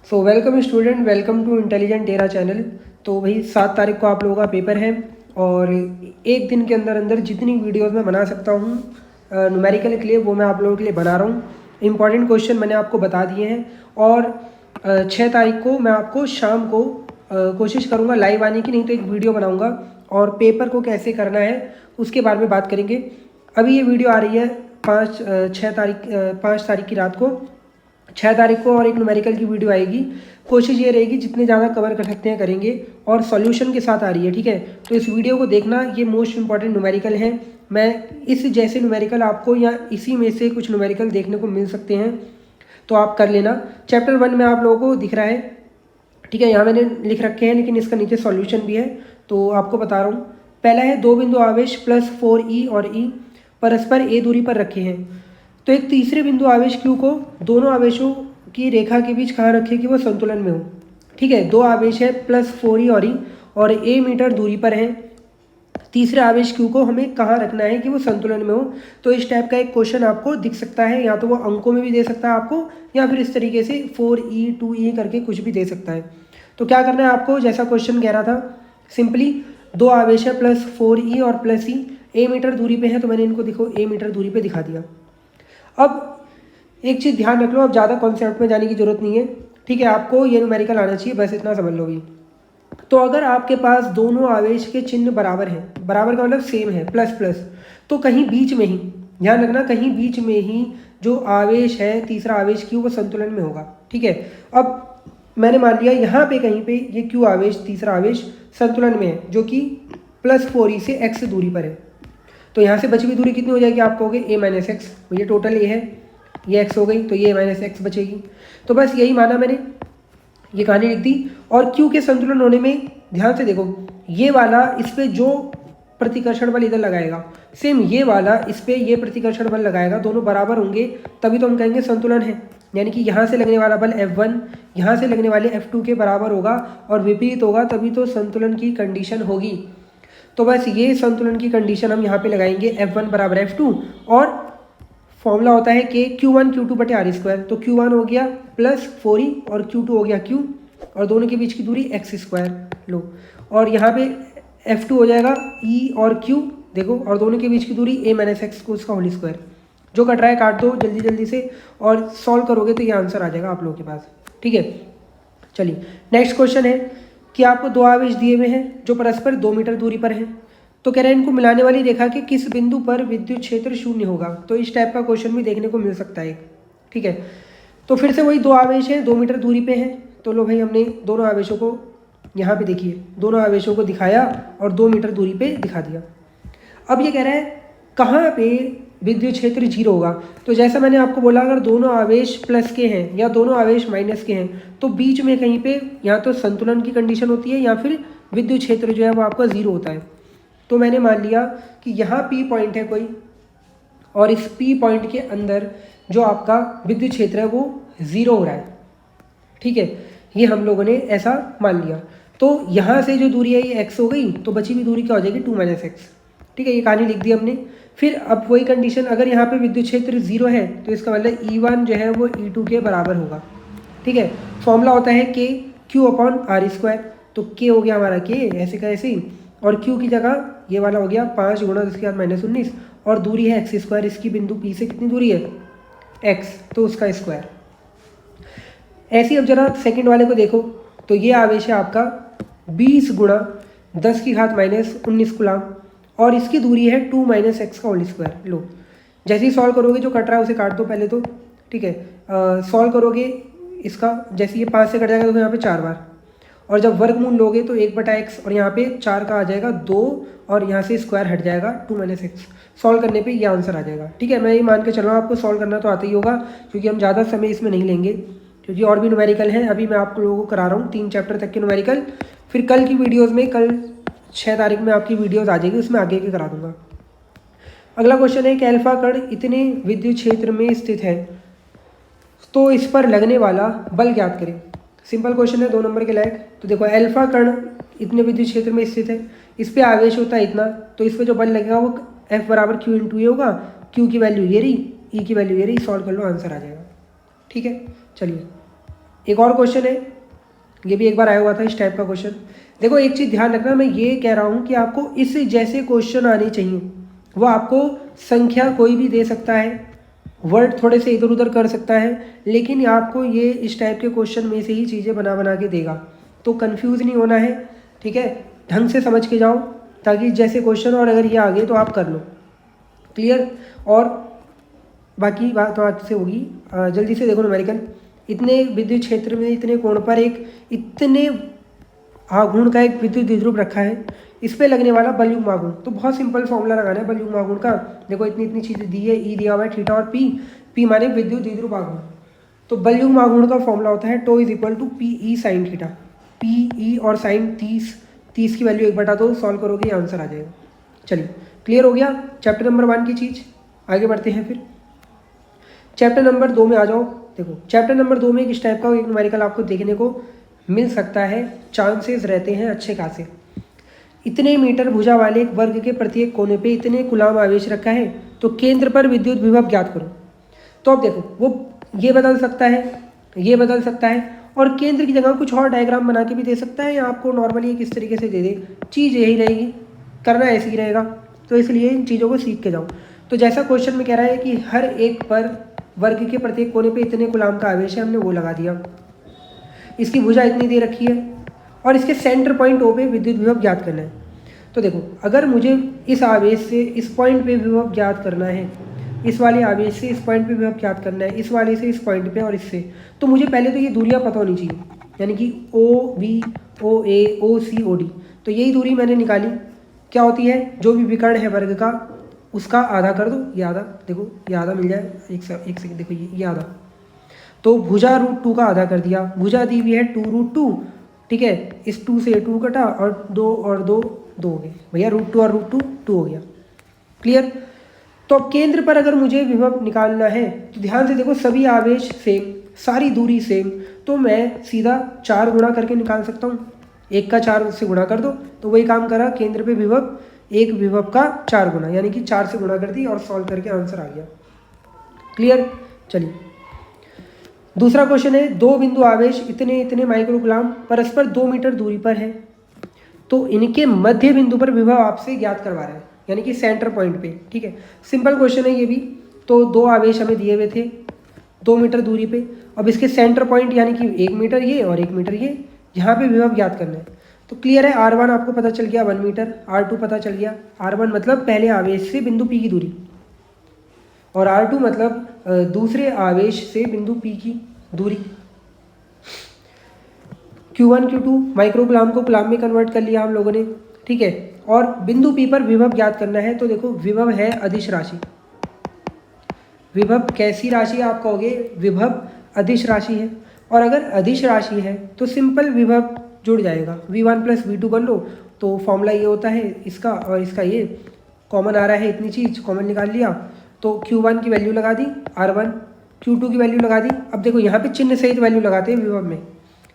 So welcome student, welcome to intelligent Terra channel. तो भाई 7 तारीख को आप लोगों का पेपर है और एक दिन के अंदर अंदर जितनी वीडियोस मैं बना सकता हूँ न्यूमेरिकल के लिए वो मैं आप लोगों के लिए बना रहा हूँ। इंपॉर्टेंट क्वेश्चन मैंने आपको बता दिए हैं और 6 तारीख को मैं आपको शाम को कोशिश करूँगा लाइव आने की, नहीं तो एक वीडियो बनाऊँगा और पेपर को कैसे करना है उसके बारे में बात करेंगे। अभी ये वीडियो आ रही है 5 तारीख की रात को, 6 तारीख को और एक न्यूमेरिकल की वीडियो आएगी। कोशिश ये रहेगी जितने ज़्यादा कवर कर सकते हैं करेंगे और सॉल्यूशन के साथ आ रही है, ठीक है। तो इस वीडियो को देखना, ये मोस्ट इंपॉर्टेंट न्यूमेरिकल है। मैं इस जैसे न्यूमेरिकल आपको या इसी में से कुछ न्यूमेरिकल देखने को मिल सकते हैं, तो आप कर लेना। चैप्टर 1 में आप लोगों को दिख रहा है, ठीक है, यहाँ मैंने लिख रखे हैं लेकिन इसका नीचे सॉल्यूशन भी है तो आपको बता रहा हूँ। पहला है 2 बिंदु आवेश +4e और e परस्पर a दूरी पर रखे हैं। तो एक तीसरे बिंदु आवेश q को दोनों आवेशों की रेखा के बीच कहाँ रखें कि वो संतुलन में हो, ठीक है। 2 आवेश है +4e और a मीटर दूरी पर है। तीसरे आवेश q को हमें कहाँ रखना है कि वो संतुलन में हो। तो इस टाइप का एक क्वेश्चन आपको दिख सकता है, या तो वो अंकों में भी दे सकता है आपको, या फिर इस तरीके से 4e 2e करके कुछ भी दे सकता है। तो क्या करना है आपको, जैसा क्वेश्चन कह रहा था, सिंपली 2 आवेश है +4e और +e, a मीटर दूरी पे है तो मैंने इनको देखो a मीटर दूरी पे दिखा दिया। अब एक चीज़ ध्यान रख लो, अब ज़्यादा कॉन्सेप्ट में जाने की जरूरत नहीं है, ठीक है। आपको ये न्यूमेरिकल आना चाहिए, बस इतना समझ लो भी। तो अगर आपके पास दोनों आवेश के चिन्ह बराबर हैं, बराबर का मतलब सेम है, प्लस प्लस, तो कहीं बीच में ही, ध्यान रखना, कहीं बीच में ही जो आवेश है तीसरा आवेश क्यू वो संतुलन में होगा, ठीक है। अब मैंने मान लिया यहाँ पे कहीं पे ये क्यू आवेश तीसरा आवेश संतुलन में है, जो कि +4e से x दूरी पर है। तो यहाँ से बची हुई दूरी कितनी हो जाएगी, आप कहोगे a - x, ये टोटल a है, ये x हो गई, तो ये a - x बचेगी। तो बस यही माना मैंने, ये कहानी लिख दी। और q के संतुलन होने में ध्यान से देखो, ये वाला इस पे जो प्रतिकर्षण बल इधर लगाएगा, सेम ये वाला इस पे ये प्रतिकर्षण बल लगाएगा, दोनों बराबर होंगे तभी तो हम कहेंगे संतुलन है। यानी कि यहाँ से लगने वाला बल F1 यहाँ से लगने वाले F2 के बराबर होगा और विपरीत होगा, तभी तो संतुलन की कंडीशन होगी। तो बस ये संतुलन की कंडीशन हम यहाँ पे लगाएंगे, F1 बराबर F2, और फॉर्मूला होता है कि Q1 Q2/r²। तो Q1 हो गया +4e और Q2 हो गया Q, और दोनों के बीच की दूरी x² लो, और यहाँ पे F2 हो जाएगा E और Q, देखो, और दोनों के बीच की दूरी a - x को उसका होल स्क्वायर। जो कट रहा है काट दो जल्दी जल्दी से, और सॉल्व करोगे तो ये आंसर आ जाएगा आप लोगों के पास, ठीक है। चलिए नेक्स्ट क्वेश्चन है कि आपको 2 आवेश दिए हुए हैं जो परस्पर 2 मीटर दूरी पर हैं। तो कह रहे हैं इनको मिलाने वाली रेखा के किस बिंदु पर विद्युत क्षेत्र 0 होगा। तो इस टाइप का क्वेश्चन भी देखने को मिल सकता है, ठीक है। तो फिर से वही 2 आवेश हैं 2 मीटर दूरी पे हैं। तो लो भाई, हमने दोनों आवेशों को यहाँ पे देखिए, दोनों आवेशों को दिखाया और 2 मीटर दूरी पे दिखा दिया। अब ये कह रहा है कहाँ पे विद्युत क्षेत्र 0 होगा। तो जैसा मैंने आपको बोला, अगर दोनों आवेश प्लस के हैं या दोनों आवेश माइनस के हैं, तो बीच में कहीं पे या तो संतुलन की कंडीशन होती है या फिर विद्युत क्षेत्र जो है वो आपका 0 होता है। तो मैंने मान लिया कि यहाँ P पॉइंट है कोई, और इस P पॉइंट के अंदर जो आपका विद्युत क्षेत्र है वो 0 हो रहा है, ठीक है। ये हम लोगों ने ऐसा मान लिया। तो यहाँ से जो दूरी है ये x हो गई, तो बची हुई दूरी क्या हो जाएगी 2 - x, ठीक है। ये कहानी लिख दी हमने। फिर अब वही कंडीशन, अगर यहाँ पे विद्युत क्षेत्र 0 है तो इसका मतलब E1 जो है वो E2 के बराबर होगा, ठीक है। फॉर्मूला होता है k Q/r²। तो k हो गया हमारा k, ऐसे का ऐसे ही, और q की जगह ये वाला हो गया 5 गुणा इसके बाद -19, और दूरी है x²। इसकी बिंदु P से कितनी दूरी है x, तो उसका स्क्वायर। ऐसे ही अब जरा सेकंड वाले को देखो, तो ये आवेश है आपका 20 गुणा 10⁻⁻19 कूलाम, और इसकी दूरी है 2 - x का होल स्क्वायर। लो, जैसे ही सॉल्व करोगे जो कट रहा है उसे काट दो पहले तो, ठीक है। सॉल्व करोगे इसका, जैसे ये 5 से कट जाएगा तो यहाँ पे 4 बार, और जब वर्गमूल लोगे तो 1/x, और यहाँ पे 4 का आ जाएगा 2, और यहाँ से स्क्वायर हट जाएगा 2 - x। सॉल्व करने पे ये आंसर आ जाएगा, ठीक है। मैं ये मान के चल रहा हूँ आपको सॉल्व करना तो आता ही होगा, क्योंकि हम ज़्यादा समय इसमें नहीं लेंगे, क्योंकि और भी न्यूमेरिकल हैं। अभी मैं आप लोगों को करा रहा हूँ 3 चैप्टर तक के न्यूमेरिकल, फिर कल की वीडियोज़ में, कल 6 तारीख में आपकी वीडियोज़ आ जाएगी, उसमें आगे के करा दूंगा। अगला क्वेश्चन है कि अल्फा कण इतने विद्युत क्षेत्र में स्थित है तो इस पर लगने वाला बल ज्ञात करें। सिंपल क्वेश्चन है, 2 नंबर के लायक। तो देखो, अल्फा कण इतने विद्युत क्षेत्र में स्थित है, इस पर आवेश होता है इतना, तो इस पर जो बल लगेगा वो F = Q × E होगा। Q की वैल्यू ये रही, E की वैल्यू ये रही। सॉल्व कर लो, आंसर आ जाएगा, ठीक है। चलिए एक और क्वेश्चन है, ये भी एक बार आया हुआ था इस टाइप का क्वेश्चन। देखो एक चीज़ ध्यान रखना, मैं ये कह रहा हूँ कि आपको इस जैसे क्वेश्चन आने चाहिए। वो आपको संख्या कोई भी दे सकता है, वर्ड थोड़े से इधर उधर कर सकता है, लेकिन आपको ये इस टाइप के क्वेश्चन में से ही चीज़ें बना बना के देगा। तो कंफ्यूज नहीं होना है, ठीक है, ढंग से समझ के जाओ, ताकि जैसे क्वेश्चन और अगर ये आ गए तो आप कर लो। क्लियर? और बाकी बात तो आज से होगी। जल्दी से देखो न्यूमेरिकल। इतने विद्युत क्षेत्र में इतने कोण पर एक इतने आघूर्ण का एक विद्युत द्विध्रुव रखा है, इस पे लगने वाला बल युग्म आघूर्ण। तो बहुत सिंपल फॉर्मूला लगाना है बल युग्म आघूर्ण का। देखो इतनी इतनी चीज़ें दी है, ई दिया हुआ है, थीटा और पी माने विद्युत द्विध्रुव आघूर्ण। तो बल युग्म आघूर्ण का फॉर्मूला होता है टो is equal to P E sine theta. P E और साइन 30 की वैल्यू 1/2 सॉल्व करोगे ये आंसर आ जाएगा। चलिए क्लियर हो गया चैप्टर नंबर 1 की चीज़। आगे बढ़ते हैं फिर चैप्टर नंबर 2 में आ जाओ। देखो चैप्टर नंबर 2 में किस टाइप का एक न्यूमेरिकल आपको देखने को मिल सकता है, चांसेस रहते हैं अच्छे खासे। इतने मीटर भुजा वाले एक वर्ग के प्रत्येक कोने पे इतने कुलाम आवेश रखा है, तो केंद्र पर विद्युत विभव ज्ञात करो। तो अब देखो वो ये बदल सकता है, ये बदल सकता है, और केंद्र की जगह कुछ और डायग्राम बना के भी दे सकता है, या आपको नॉर्मली किस तरीके से दे दे, चीज़ यही रहेगी, करना ऐसे ही रहेगा। तो इसलिए इन चीज़ों को सीख के जाओ। तो जैसा क्वेश्चन में कह रहा है कि हर एक पर वर्ग के प्रत्येक कोने पे इतने कुलाम का आवेश है, हमने वो लगा दिया। इसकी भुजा इतनी दे रखी है और इसके सेंटर पॉइंट ओ पे विद्युत विभव ज्ञात करना है। तो देखो अगर मुझे इस आवेश से इस पॉइंट पे विभव ज्ञात करना है, इस वाले आवेश से इस पॉइंट पे विभव ज्ञात करना है, इस वाले से इस पॉइंट पे और इससे, तो मुझे पहले तो ये दूरियां पता होनी चाहिए, यानी कि ओ बी, ओ ए, ओ सी, ओ डी। तो यही दूरी मैंने निकाली। क्या होती है, जो भी विकर्ण है वर्ग का उसका आधा कर दो, ये आधा, देखो ये आधा मिल जाए, एक सेकंड, देखो ये आधा। तो भुजा √2 का आधा कर दिया। भुजा दी हुई है 2√2, ठीक है, इस 2 से 2 कटा और 2 और 2 2 हो गए भैया, √2 और √2 2 हो गया। क्लियर? तो अब केंद्र पर अगर मुझे विभव निकालना है तो ध्यान से देखो, सभी आवेश सेम, सारी दूरी सेम, तो मैं सीधा 4 गुणा करके निकाल सकता हूँ। 1 का 4 से गुणा कर दो, तो वही काम करा, केंद्र पे विभव, एक विभव का 4 गुना, यानी कि 4 से गुणा कर दी और सॉल्व करके आंसर आ गया। क्लियर? चलिए दूसरा क्वेश्चन है, दो बिंदु आवेश इतने इतने माइक्रोकुलाम परस्पर 2 मीटर दूरी पर है, तो इनके मध्य बिंदु पर विभव आपसे ज्ञात करवा रहा है, यानी कि सेंटर पॉइंट पे। ठीक है, सिंपल क्वेश्चन है ये भी। तो दो आवेश हमें दिए हुए थे 2 मीटर दूरी पे, अब इसके सेंटर पॉइंट यानी कि 1 मीटर ये और 1 मीटर ये, यहाँ पे विभव ज्ञात करना है। तो क्लियर है, R1 आपको पता चल गया 1 मीटर, R2 पता चल गया। R1 मतलब पहले आवेश से बिंदु P की दूरी, और R2 मतलब दूसरे आवेश से बिंदु P की दूरी। Q1 Q2 माइक्रोकुलाम को कुलाम में कन्वर्ट कर लिया हम लोगों ने। ठीक है, और बिंदु P पर विभव ज्ञात करना है। तो देखो विभव है अदिश राशि। विभव कैसी राशि आप कहोगे, विभव अदिश राशि है, और अगर अदिश राशि है तो सिंपल विभव जुड़ जाएगा, V1 + V2 कर लो। तो फॉर्मूला ये होता है इसका, और इसका ये कॉमन आ रहा है, इतनी चीज़ कॉमन निकाल लिया। तो Q1 की वैल्यू लगा दी R1, Q2 की वैल्यू लगा दी। अब देखो यहाँ पे चिन्ह सहित वैल्यू लगाते हैं विभव में,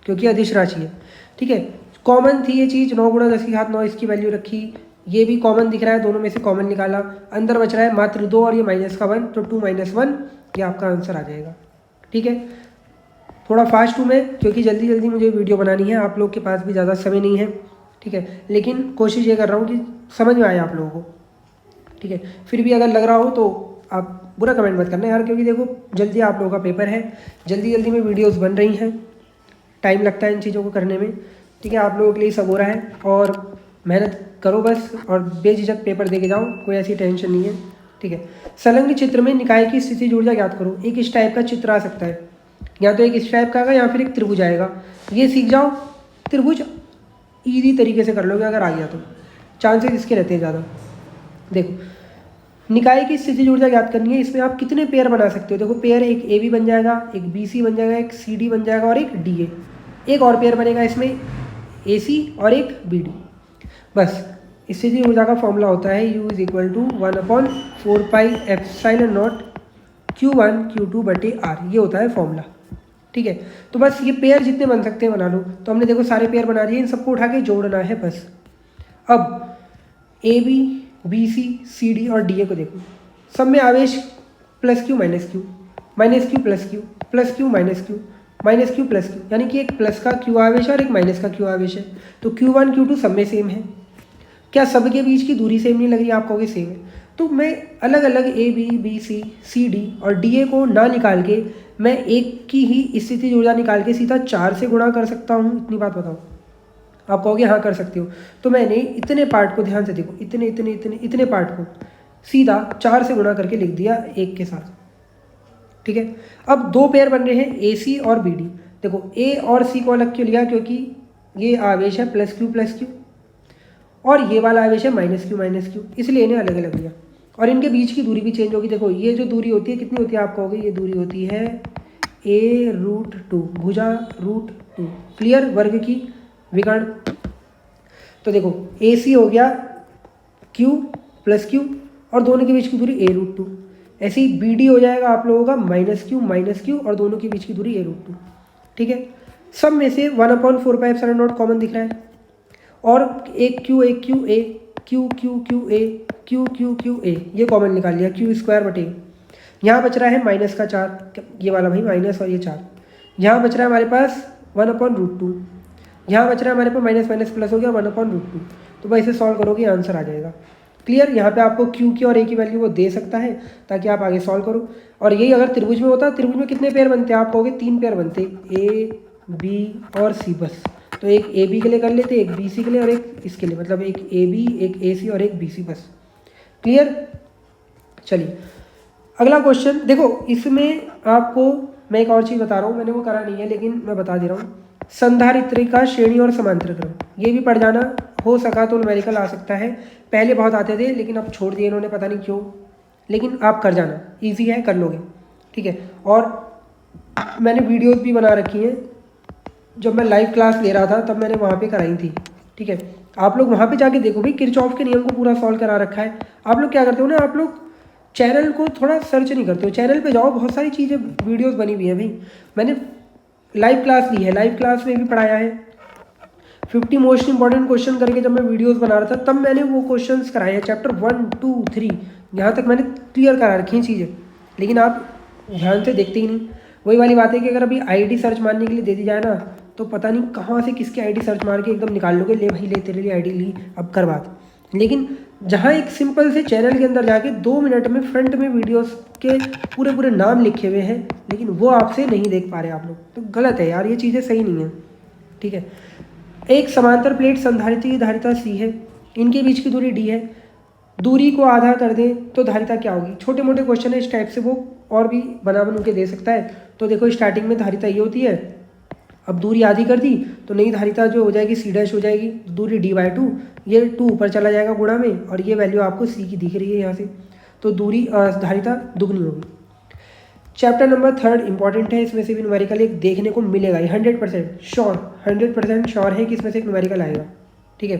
क्योंकि अदिश राशि है। ठीक है, कॉमन थी ये चीज़, 9 × 10⁻9 इसकी वैल्यू रखी, ये भी कॉमन दिख रहा है, दोनों में से कॉमन निकाला, अंदर बच रहा है मात्र 2 और ये -1, तो 2 - 1 ये आपका आंसर आ जाएगा। ठीक है, थोड़ा फास्ट हूँ मैं, क्योंकि जल्दी जल्दी मुझे वीडियो बनानी है, आप लोग के पास भी ज़्यादा समय नहीं है। ठीक है, लेकिन कोशिश ये कर रहा हूँ कि समझ में आए आप लोगों को। ठीक है, फिर भी अगर लग रहा हो तो आप बुरा कमेंट मत करना यार, क्योंकि देखो जल्दी आप लोगों का पेपर है, जल्दी जल्दी में वीडियोस बन रही हैं, टाइम लगता है इन चीज़ों को करने में। ठीक है, आप लोगों के लिए सब हो रहा है, और मेहनत करो बस, और बेझिझक पेपर दे के जाओ, कोई ऐसी टेंशन नहीं है। ठीक है, संलग्न चित्र में निकाय की स्थिति ऊर्जा ज्ञात करो। एक इस टाइप का चित्र आ सकता है, या तो एक इस टाइप का आएगा या फिर एक त्रिभुज आएगा। ये सीख जाओ, त्रिभुज ईजी तरीके से कर लोगे अगर आ गया तो, चांसेस इसके रहते हैं ज़्यादा। देखो निकाय की स्थिति ऊर्जा ज्ञात करनी है, इसमें आप कितने पेयर बना सकते हो। देखो पेयर एक AB बन जाएगा, एक BC बन जाएगा, एक CD बन जाएगा और एक DA। एक और पेयर बनेगा इसमें AC और एक BD। बस स्थिति ऊर्जा का फॉर्मूला होता है U = 1/4πε0 Q1 Q2/R, ये होता है फॉर्मूला। ठीक है, तो बस ये पेयर जितने बन सकते हैं बना लो। तो हमने देखो सारे पेयर बना दिए, इन सबको उठा के जोड़ना है बस। अब AB BC CD और DA को देखो, सब में आवेश +Q - Q, -Q + Q +Q -Q minus Q plus Q, यानी कि एक प्लस का क्यू आवेश है और एक माइनस का क्यू आवेश है। तो Q1 Q2 सब में सेम है। क्या सबके बीच की दूरी सेम नहीं लग रही? आप कहोगे सेम है। तो मैं अलग अलग A B, B C, C D और डी ए को ना निकाल के मैं एक की ही स्थिति ऊर्जा निकाल के सीधा 4 से गुणा कर सकता हूँ। इतनी बात बताओ। आप कहोगे हाँ कर सकते हो। तो मैंने इतने पार्ट को, ध्यान से देखो, इतने इतने इतने इतने पार्ट को सीधा 4 से गुणा करके लिख दिया एक के साथ। ठीक है, अब दो पेयर बन रहे हैं ए सी और बी डी। देखो ए और सी को अलग क्यों लिया? क्योंकि ये आवेश है प्लस क्यू और ये वाला आवेश है माइनस क्यू, इसलिए इन्हें अलग अलग लिया। और इनके बीच की दूरी भी चेंज होगी। देखो ये जो दूरी होती है कितनी होती है? आप कहोगे ये दूरी होती है a√2, भुजा √2। क्लियर? वर्ग की विकर्ण। तो देखो ए सी हो गया Q प्लस क्यू और दोनों के बीच की दूरी a√2। ऐसे ही बी डी हो जाएगा आप लोगों का माइनस क्यू और दोनों के बीच की दूरी a√2। ठीक है, सब में से 1/4πε0 कॉमन दिख रहा है और एक क्यू ए क्यू ए ये कॉमन निकाल लिया, Q²/। यहाँ बच रहा है माइनस का 4, ये वाला भाई माइनस और ये 4। यहाँ बच रहा है हमारे पास 1/√2। यहाँ बच रहा है हमारे पास माइनस माइनस प्लस हो गया 1/√2। तो भाई इसे सॉल्व करोगे आंसर आ जाएगा। क्लियर? यहाँ पे आपको Q की और A की वैल्यू वो दे सकता है ताकि आप आगे सॉल्व करो। और यही अगर त्रिभुज में होता, त्रिभुज में कितने पेयर बनते हैं? आप कहोगे 3 पेयर बनते, A B और C बस। तो एक ए बी के लिए कर लेते, एक बी सी के लिए और एक इसके लिए, मतलब एक ए बी, एक ए सी और एक बी सी बस। क्लियर? चलिए अगला क्वेश्चन देखो। इसमें आपको मैं एक और चीज़ बता रहा हूँ, मैंने वो करा नहीं है लेकिन मैं बता दे रहा हूँ। संधारित्री श्रेणी और समांतर क्रम, ये भी पढ़ जाना, हो सका तो न्यूमेरिकल आ सकता है। पहले बहुत आते थे लेकिन अब छोड़ दिए इन्होंने, पता नहीं क्यों, लेकिन आप कर जाना, ईजी है, कर लोगे। ठीक है, और मैंने वीडियोज़ भी बना रखी हैं, जब मैं लाइव क्लास ले रहा था तब मैंने वहाँ पे कराई थी। ठीक है, आप लोग वहाँ पे जाके देखो भाई, किरचॉफ के नियम को पूरा सॉल्व करा रखा है। आप लोग क्या करते हो ना, आप लोग चैनल को थोड़ा सर्च नहीं करते हो, चैनल पे जाओ, बहुत सारी चीज़ें वीडियोस बनी हुई हैं भाई। मैंने लाइव क्लास ली है, लाइव क्लास में भी पढ़ाया है। 50 मोस्ट इंपॉर्टेंट क्वेश्चन करके जब मैं वीडियोस बना रहा था तब मैंने वो क्वेश्चंस कराए हैं, चैप्टर 1 2 3 यहाँ तक मैंने क्लियर करा रखी हैं चीज़ें, लेकिन आप ध्यान से देखते ही नहीं। वही वाली बात है कि अगर अभी आईडी सर्च मारने के लिए दे दी जाए ना, तो पता नहीं कहाँ से किसकी आईडी सर्च मार के एकदम निकाल लोगे, ले भाई ले तेरे लिए आईडी ली, अब कर बात। लेकिन जहाँ एक सिंपल से चैनल के अंदर जाके 2 मिनट में फ्रंट में वीडियोस के पूरे पूरे नाम लिखे हुए हैं, लेकिन वो आपसे नहीं देख पा रहे आप लोग, तो गलत है यार, ये चीज़ें सही नहीं है। ठीक है, एक समांतर प्लेट संधारित्री की धारिता C है, इनके बीच की दूरी D है। दूरी को आधा कर दें तो धारिता क्या होगी? छोटे मोटे क्वेश्चन है इस टाइप से, वो और भी बना के दे सकता है। तो देखो स्टार्टिंग में धारिता ये होती है, अब दूरी आधी कर दी तो नई धारिता जो हो जाएगी C' हो जाएगी, दूरी D/2, ये 2 ऊपर चला जाएगा गुणा में, और ये वैल्यू आपको C की दिख रही है यहाँ से, तो दूरी धारिता दुगनी होगी। चैप्टर नंबर 3 इंपॉर्टेंट है, इसमें से भी न्यूमेरिकल एक देखने को मिलेगा, 100% श्योर, 100% श्योर है कि इसमें से एक न्यूमेरिकल आएगा। ठीक है,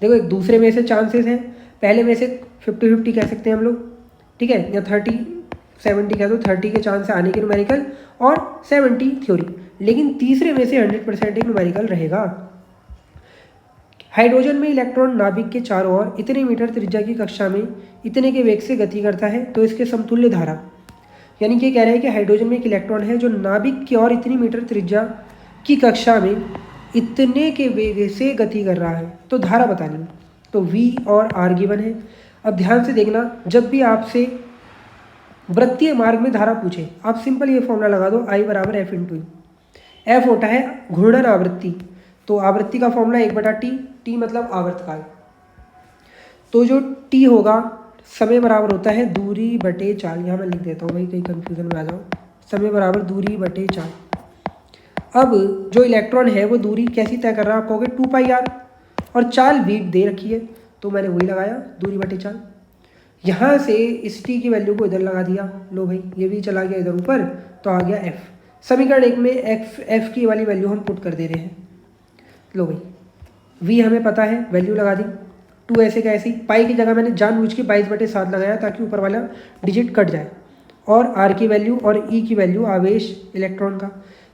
देखो एक दूसरे में से चांसेस हैं, पहले में से 50-50 कह सकते हैं हम लोग। ठीक है, या 30-70 कह दो, 30 के चांस आने के न्यूमेरिकल और 70 थ्योरी, लेकिन तीसरे में से 100% एक न्यूमेरिकल रहेगा। हाइड्रोजन में इलेक्ट्रॉन नाभिक के चारों ओर इतने मीटर त्रिज्या की कक्षा में इतने के वेग से गति करता है, तो इसके समतुल्य धारा, यानी कि कह रहे हैं कि हाइड्रोजन में एक इलेक्ट्रॉन है जो नाभिक की ओर इतनी मीटर त्रिज्या की कक्षा में इतने के वेग से गति कर रहा है, तो धारा बतानी, तो V और R गिवन है। अब ध्यान से देखना, जब भी आपसे वृत्तीय मार्ग में धारा पूछे, आप सिंपल ये फॉर्मूला लगा दो, I = F × E। F होता है घूर्णन आवृत्ति, तो आवृत्ति का फॉर्मूला 1/T, T मतलब आवर्तकाल, तो जो T होगा समय बराबर होता है दूरी बटे चाल। यहाँ मैं लिख देता हूँ भाई, कहीं कन्फ्यूजन में आ जाओ, समय बराबर दूरी बटे चाल। अब जो इलेक्ट्रॉन है वो दूरी कैसी तय कर रहा है? आप कहोगे 2πr, और चाल v दे रखी है, तो मैंने वही लगाया, दूरी बटे चाल। यहाँ से इस t की वैल्यू को इधर लगा दिया, लो भाई ये भी चला गया इधर ऊपर, तो आ गया f। समीकरण 1 में f की वाली वैल्यू हम पुट कर दे रहे हैं, लो भाई v हमें पता है, वैल्यू लगा दी, 2 ऐसे का ऐसे ही, पाई की जगह मैंने जानबूझ के 22/7 लगाया ताकि ऊपर वाला डिजिट कट जाए, और r की वैल्यू और e की वैल्यू आवेश इलेक्ट्रॉन का।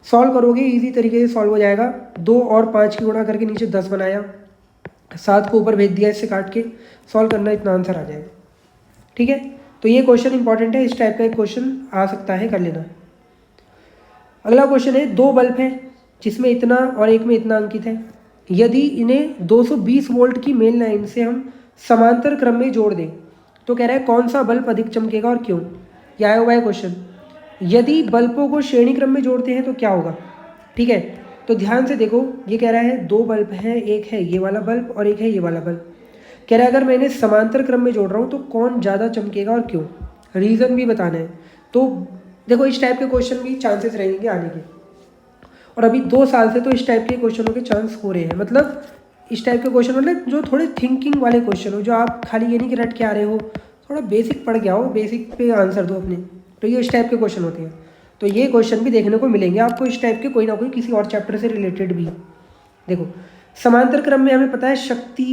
सॉल्व करोगे इजी तरीके से सॉल्व हो जाएगा। 2 और 5 की गुणा करके नीचे 10 बनाया, 7 को ऊपर भेज दिया, इससे काट के सॉल्व करना, इतना आंसर आ जाएगा। ठीक है, तो ये क्वेश्चन इंपॉर्टेंट है, इस टाइप का एक क्वेश्चन आ सकता है, कर लेना। अगला क्वेश्चन है, दो बल्ब हैं जिसमें इतना और एक में इतना अंकित है। यदि इन्हें 220 वोल्ट की मेन लाइन से हम समांतर क्रम में जोड़ दें तो कह रहा है कौन सा बल्ब अधिक चमकेगा और क्यों। यह आया हुआ है क्वेश्चन। यदि बल्बों को श्रेणी क्रम में जोड़ते हैं तो क्या होगा, ठीक है। तो ध्यान से देखो, ये कह रहा है दो बल्ब हैं, एक है ये वाला बल्ब और एक है ये वाला बल्ब। कह रहा है अगर मैं इन्हें समांतर क्रम में जोड़ रहा हूँ तो कौन ज़्यादा चमकेगा और क्यों, रीज़न भी बताना है। तो देखो इस टाइप के क्वेश्चन भी चांसेस रहेंगे आने के, और अभी 2 साल से तो इस टाइप के क्वेश्चनों के चांस हो रहे हैं। मतलब इस टाइप के क्वेश्चन मतलब जो थोड़े थिंकिंग वाले क्वेश्चन हो, जो आप खाली ये नहीं कि रट के आ रहे हो, थोड़ा बेसिक पढ़ के आओ, बेसिक पे आंसर दो अपने, तो ये इस टाइप के क्वेश्चन होते हैं। तो ये क्वेश्चन भी देखने को मिलेंगे आपको इस टाइप के, कोई ना कोई किसी और चैप्टर से रिलेटेड भी। देखो समांतर क्रम में हमें पता है शक्ति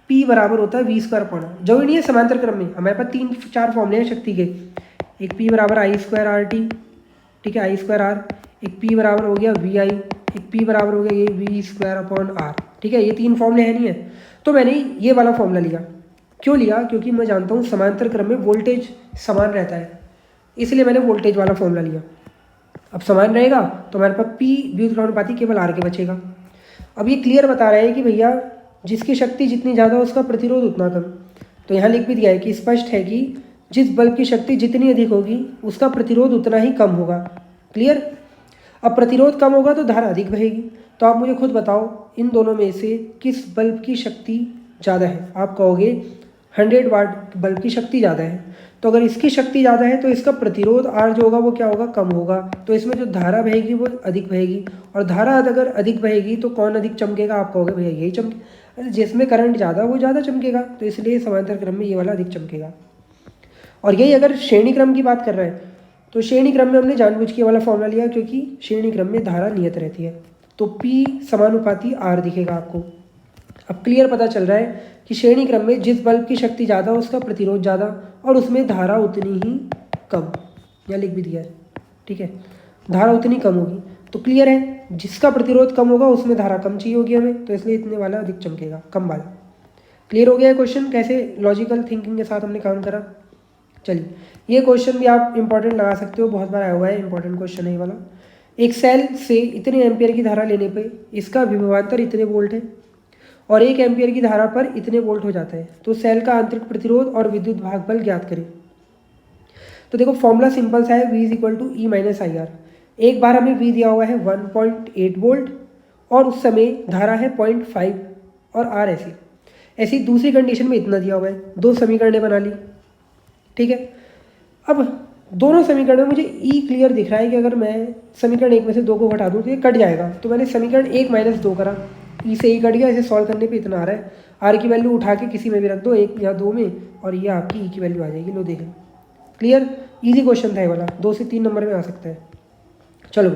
P बराबर होता है v²/। जरूरी नहीं है समांतर क्रम में, हमारे पास 3-4 फॉर्मूले हैं शक्ति के। एक P बराबर I²RT, ठीक है, I²R। एक P बराबर हो गया VI, एक P बराबर हो गया ये v²/R, ठीक है। ये 3 फॉर्मूले हैं नहीं है, तो मैंने ये वाला फॉर्मूला लिया। क्यों लिया, क्योंकि मैं जानता हूँ समांतर क्रम में वोल्टेज समान रहता है, इसलिए मैंने वोल्टेज वाला फॉर्मूला लिया। अब समान रहेगा तो हमारे पास P व्युत्क्रमानुपाती केवल R के बचेगा। अब ये क्लियर बता रहा है कि भैया जिसकी शक्ति जितनी ज़्यादा उसका प्रतिरोध उतना कम। तो यहाँ लिख भी दिया है कि स्पष्ट है कि जिस बल्ब की शक्ति जितनी अधिक होगी उसका प्रतिरोध उतना ही कम होगा। क्लियर। अब प्रतिरोध कम होगा तो धारा अधिक बहेगी। तो आप मुझे खुद बताओ इन दोनों में से किस बल्ब की शक्ति ज़्यादा है। आप कहोगे 100 वाट बल्ब की शक्ति ज़्यादा है। तो अगर इसकी शक्ति ज़्यादा है तो इसका प्रतिरोध R जो होगा वो क्या होगा, कम होगा। तो इसमें जो धारा बहेगी वो अधिक बहेगी, और धारा अगर अधिक बहेगी तो कौन अधिक चमकेगा, आप कहोगे भैया यही चमके, जिसमें करंट ज़्यादा वो ज़्यादा चमकेगा। तो इसलिए समांतर क्रम में ये वाला अधिक चमकेगा। और यही अगर श्रेणी क्रम की बात कर रहे हैं तो श्रेणी क्रम में हमने जानबूझ के वाला फॉर्मूला लिया, क्योंकि श्रेणी क्रम में धारा नियत रहती है। तो P समानुपाती R दिखेगा आपको। अब क्लियर पता चल रहा है कि श्रेणी क्रम में जिस बल्ब की शक्ति ज़्यादा उसका प्रतिरोध ज़्यादा और उसमें धारा उतनी ही कम। यहाँ लिख भी दिया है, ठीक है, धारा उतनी कम होगी। तो क्लियर है, जिसका प्रतिरोध कम होगा उसमें धारा कम चाहिए होगी हमें, तो इसलिए इतने वाला अधिक चमकेगा, कम वाला। क्लियर हो गया है क्वेश्चन, कैसे लॉजिकल थिंकिंग के साथ हमने काम करा। चलिए ये क्वेश्चन भी आप इंपॉर्टेंट लगा सकते हो, बहुत बार आया हुआ है, इंपॉर्टेंट क्वेश्चन है ये वाला। एक सेल से इतने एम्पियर की धारा लेने पे इसका विभवांतर इतने वोल्ट है और 1 एम्पियर की धारा पर इतने वोल्ट हो जाता है, तो सेल का आंतरिक प्रतिरोध और विद्युत भाग बल ज्ञात करें। तो देखो फॉर्मूला सिंपल सा है, V = E - IR। एक बार हमें V दिया हुआ है 1.8 वोल्ट और उस समय धारा है 0.5 और R ऐसी दूसरी कंडीशन में इतना दिया हुआ है। 2 समीकरणें बना ली, ठीक है। अब दोनों समीकरण में मुझे E क्लियर दिख रहा है कि अगर मैं समीकरण 1 में से 2 को घटा दूँ तो ये कट जाएगा। तो मैंने समीकरण 1 - 2 करा, E से E कट गया, इसे सॉल्व करने पे इतना आ रहा है। R की वैल्यू उठा के किसी में भी रख दो, 1 या 2 में, और ये आपकी E की वैल्यू आ जाएगी। लो देख लो, क्लियर, ईजी क्वेश्चन था ये वाला, 2 से 3 नंबर में आ सकता है। चलो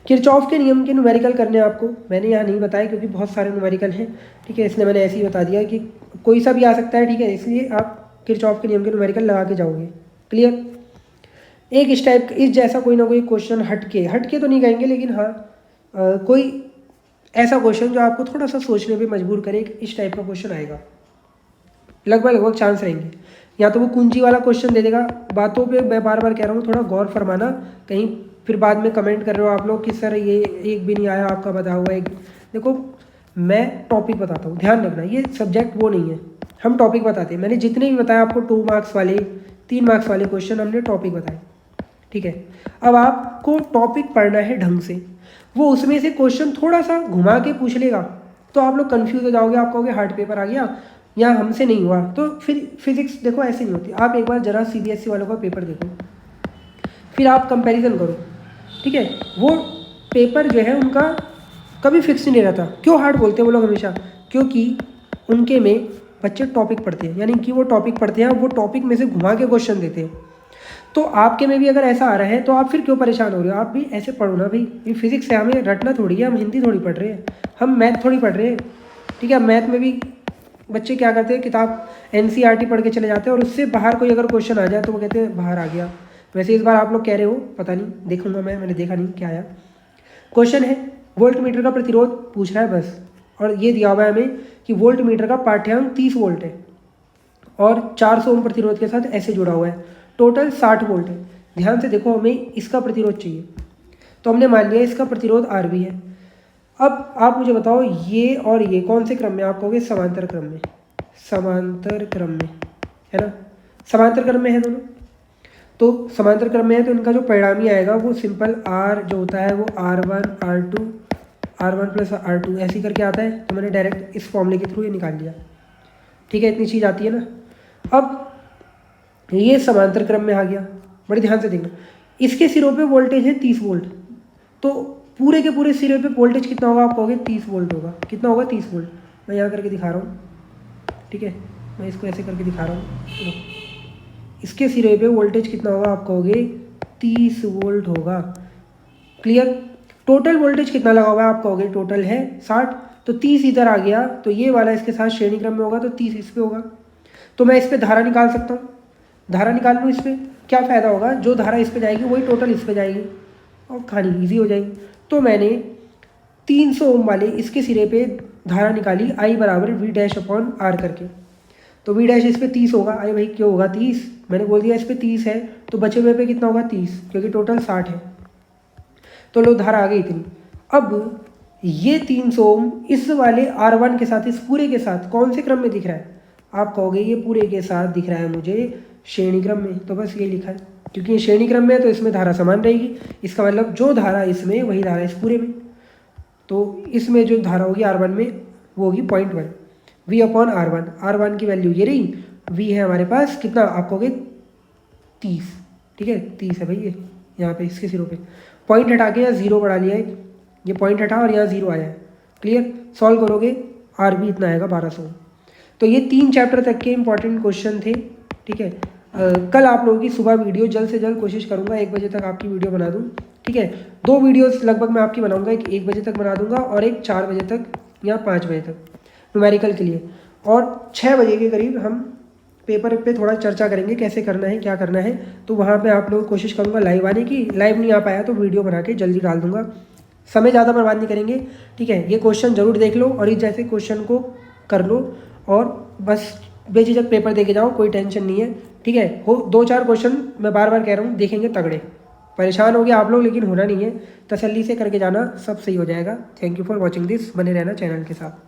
किरचॉफ के नियम के न्यूमेरिकल करने आपको मैंने यहाँ नहीं बताया क्योंकि बहुत सारे न्यूमेरिकल हैं, ठीक है, इसलिए मैंने ऐसे ही बता दिया कि कोई सा भी आ सकता है, ठीक है, इसलिए आप किरचॉफ के नियम के न्यूमेरिकल लगा के जाओगे। क्लियर। एक इस टाइप इस जैसा कोई ना कोई क्वेश्चन हटके तो नहीं कहेंगे, लेकिन हाँ कोई ऐसा क्वेश्चन जो आपको थोड़ा सा सोचने पे मजबूर करे, इस टाइप का क्वेश्चन आएगा, लगभग चांस रहेंगे। या तो वो कुंजी वाला क्वेश्चन दे देगा। बातों पे मैं बार बार कह रहा हूँ थोड़ा गौर फरमाना, कहीं फिर बाद में कमेंट कर रहे हो आप लोग कि सर ये एक भी नहीं आया आपका बता हुआ एक। देखो मैं टॉपिक बताता हूँ, ध्यान रखना, ये सब्जेक्ट वो नहीं है, हम टॉपिक बताते हैं। मैंने जितने भी बताया आपको 2 मार्क्स वाले 3 मार्क्स वाले क्वेश्चन हमने टॉपिक बताए, ठीक है। अब आपको टॉपिक पढ़ना है ढंग से, वो उसमें से क्वेश्चन थोड़ा सा घुमा के पूछ लेगा तो आप लोग कंफ्यूज हो जाओगे, आप कहोगे हार्ड पेपर आ गया या हमसे नहीं हुआ। तो फिर फिजिक्स देखो ऐसे नहीं होती। आप एक बार जरा CBSE वालों का पेपर देखो, फिर आप कंपैरिजन करो, ठीक है। वो पेपर जो है उनका कभी फिक्स नहीं रहता। क्यों हार्ड बोलते हैं वो लोग हमेशा, क्योंकि उनके में बच्चे टॉपिक पढ़ते हैं, यानी कि वो टॉपिक पढ़ते हैं, वो टॉपिक में से घुमा के क्वेश्चन देते हैं। तो आपके में भी अगर ऐसा आ रहा है तो आप फिर क्यों परेशान हो रहे हो। आप भी ऐसे पढ़ो ना भाई, ये फिजिक्स है, हमें रटना थोड़ी है, हम हिंदी थोड़ी पढ़ रहे हैं, हम मैथ थोड़ी पढ़ रहे हैं, ठीक है। मैथ में भी बच्चे क्या करते हैं, किताब NCERT पढ़ के चले जाते हैं और उससे बाहर कोई अगर क्वेश्चन आ जाए तो वो कहते हैं बाहर आ गया। वैसे इस बार आप लोग कह रहे हो पता नहीं, देखूंगा मैंने देखा नहीं क्या आया। क्वेश्चन है वोल्ट मीटर का प्रतिरोध पूछ रहा है बस, और ये दिया हुआ है हमें कि वोल्ट मीटर का पाठ्यांक 30 वोल्ट है और 400 ओम प्रतिरोध के साथ ऐसे जुड़ा हुआ है, टोटल 60 वोल्ट है। ध्यान से देखो, हमें इसका प्रतिरोध चाहिए। तो हमने मान लिया इसका प्रतिरोध आर भी है। अब आप मुझे बताओ ये और ये कौन से क्रम में, आप कहोगे समांतर क्रम में, समांतर क्रम में है ना, समांतर क्रम में है दोनों। तो समांतर क्रम में है तो इनका जो परिणामी आएगा वो सिंपल आर जो होता है वो R1 प्लस R2 ऐसे करके आता है। तो मैंने डायरेक्ट इस फॉर्मूले के थ्रू ये निकाल लिया, ठीक है, इतनी चीज़ आती है ना। अब ये समांतर क्रम में आ गया, बड़े ध्यान से देखना, इसके सिरों पे वोल्टेज है 30 वोल्ट, तो पूरे के पूरे सिरे पे वोल्टेज कितना होगा, आप कहोगे 30 वोल्ट होगा। कितना होगा, 30 वोल्ट। मैं यहाँ करके दिखा रहा हूँ, ठीक है, मैं इसको ऐसे करके दिखा रहा हूँ। इसके सिरे पे वोल्टेज कितना होगा, आप कहोगे 30 वोल्ट होगा। क्लियर। टोटल वोल्टेज कितना लगा हुआ है, आप कहोगे टोटल है 60, तो 30 इधर आ गया, तो ये वाला इसके साथ श्रेणी क्रम में होगा, तो 30 इस पे होगा। तो मैं इस पे धारा निकाल सकता हूँ, धारा निकाल लूँ। इस पर क्या फ़ायदा होगा, जो धारा इस पे जाएगी वही टोटल इस पे जाएगी और कहानी ईजी हो जाएगी। तो मैंने 300 ओम वाले इसके सिरे पे धारा निकाली, I बराबर V'/R करके। तो V' इस पे 30 होगा, आई भाई क्यों होगा 30, मैंने बोल दिया इस पे 30 है, तो बचे हुए पे कितना होगा 30, क्योंकि टोटल 60 है। तो लो धारा आ गई इतनी। अब ये 300 ओम इस वाले R1 के साथ, इस पूरे के साथ कौन से क्रम में दिख रहा है, आप कहोगे ये पूरे के साथ दिख रहा है मुझे श्रेणी क्रम में। तो बस ये लिखा है, क्योंकि ये श्रेणी क्रम में है तो इसमें धारा समान रहेगी, इसका मतलब जो धारा इसमें वही धारा इस पूरे में। तो इसमें जो धारा होगी R1 में वो होगी 0.1 V/R1। R1 की वैल्यू ये रही, V है हमारे पास कितना, आप कहोगे 30, ठीक है 30 है भाई ये यहाँ पे इसके सिरों पे। पॉइंट हटा के यहाँ 0 बढ़ा लिया है, ये पॉइंट हटा और यहाँ 0 आया है। क्लियर। सॉल्व करोगे आर भी इतना आएगा 1200। तो ये 3 चैप्टर तक के इंपॉर्टेंट क्वेश्चन थे, ठीक है। कल आप लोगों की सुबह वीडियो जल्द से जल्द कोशिश करूँगा 1 बजे तक आपकी वीडियो बना दूँ, ठीक है। 2 वीडियोस लगभग मैं आपकी बनाऊँगा, एक 1 बजे तक बना दूँगा और एक 4 बजे तक या 5 बजे तक न्यूमेरिकल के लिए, और 6 बजे के करीब हम पेपर पे थोड़ा चर्चा करेंगे कैसे करना है क्या करना है। तो वहाँ पे आप लोगों को कोशिश करूँगा लाइव आने की, लाइव नहीं आ पाया तो वीडियो बना के जल्दी डाल दूँगा, समय ज़्यादा बर्बाद नहीं करेंगे, ठीक है। ये क्वेश्चन ज़रूर देख लो और इस जैसे क्वेश्चन को कर लो और बस बेझिझक पेपर दे के जाओ, कोई टेंशन नहीं है, ठीक है। हो 2-4 क्वेश्चन मैं बार बार कह रहा हूँ देखेंगे तगड़े, परेशान हो गए आप लोग लेकिन होना नहीं है, तसल्ली से करके जाना, सब सही हो जाएगा। Thank you for watching this, बने रहना चैनल के साथ।